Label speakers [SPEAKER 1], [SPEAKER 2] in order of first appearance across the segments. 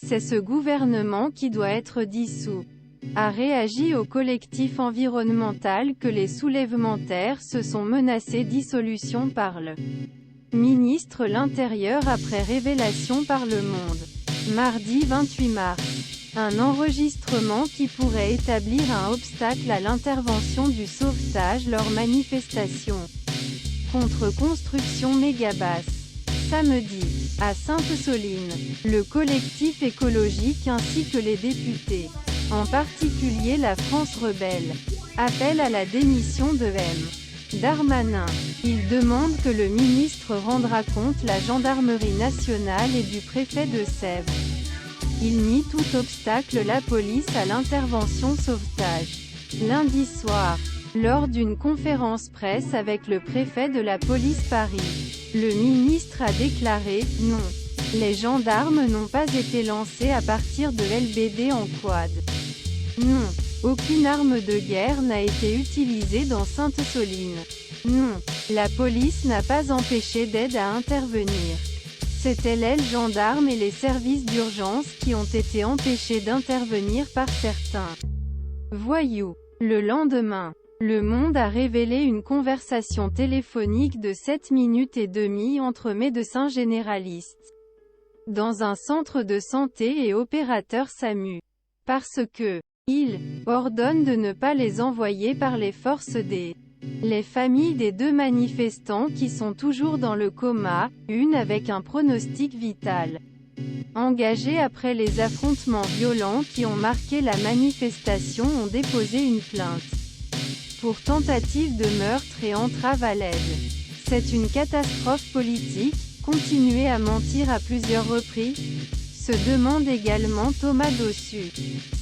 [SPEAKER 1] C'est ce gouvernement qui doit être dissous. A réagi au collectif environnemental que les soulèvements-terre se sont menacés dissolution par le ministre de l'Intérieur après révélation par Le Monde. Mardi 28 mars. Un enregistrement qui pourrait établir un obstacle à l'intervention du sauvetage lors manifestation contre construction mégabasse. Samedi, à Sainte-Soline, le collectif écologique ainsi que les députés, en particulier la France rebelle, appellent à la démission de M. Darmanin. Ils demandent que le ministre rendra compte la gendarmerie nationale et du préfet de Sèvres. Il nie tout obstacle la police à l'intervention sauvetage. Lundi soir, lors d'une conférence presse avec le préfet de la police Paris, le ministre a déclaré « Non, les gendarmes n'ont pas été lancés à partir de LBD en quad. Non, aucune arme de guerre n'a été utilisée dans Sainte-Soline. Non, la police n'a pas empêché d'aide à intervenir. C'était les gendarmes et les services d'urgence qui ont été empêchés d'intervenir par certains voyous. » Le lendemain, Le Monde a révélé une conversation téléphonique de 7 minutes et demie entre médecins généralistes dans un centre de santé et opérateur SAMU. Parce que il ordonne de ne pas les envoyer par les forces des les familles des 2 manifestants qui sont toujours dans le coma, une avec un pronostic vital. Engagés après les affrontements violents qui ont marqué la manifestation ont déposé une plainte pour tentative de meurtre et entrave à l'aide. C'est une catastrophe politique, continuer à mentir à plusieurs reprises, se demande également Thomas Dossus,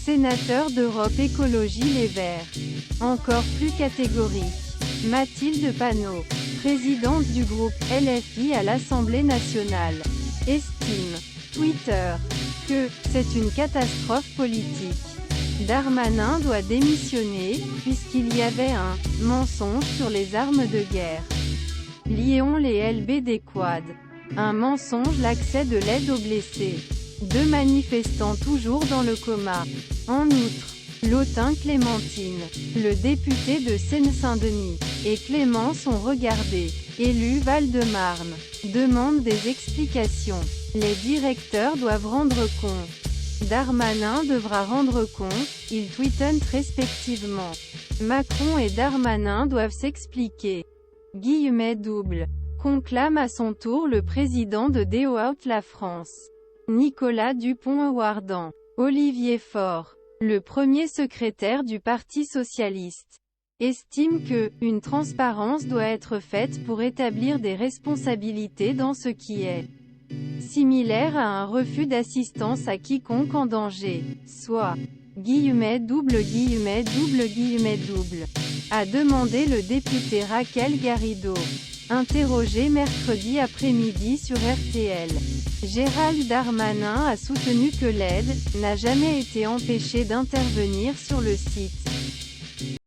[SPEAKER 1] sénateur d'Europe Écologie Les Verts. Encore plus catégorique. Mathilde Panot, présidente du groupe LFI à l'Assemblée nationale, estime, Twitter, que « c'est une catastrophe politique ». Darmanin doit démissionner, puisqu'il y avait un « mensonge sur les armes de guerre ». Lions les LBD quad. Un mensonge l'accès de l'aide aux blessés. 2 manifestants toujours dans le coma. En outre, Lotin Clémentine, le député de Seine-Saint-Denis, et Clément sont regardés. Élu Val-de-Marne, demande des explications. Les directeurs doivent rendre compte. Darmanin devra rendre compte, ils tweetent respectivement. Macron et Darmanin doivent s'expliquer. Double. Conclame à son tour le président de DO-Out la France. Nicolas Dupont-Aouardan. Olivier Faure, le premier secrétaire du Parti socialiste, estime que « une transparence doit être faite pour établir des responsabilités dans ce qui est similaire à un refus d'assistance à quiconque en danger, soit double, a demandé le député Raquel Garrido, interrogé mercredi après-midi sur RTL. Gérald Darmanin a soutenu que l'aide n'a jamais été empêchée d'intervenir sur le site.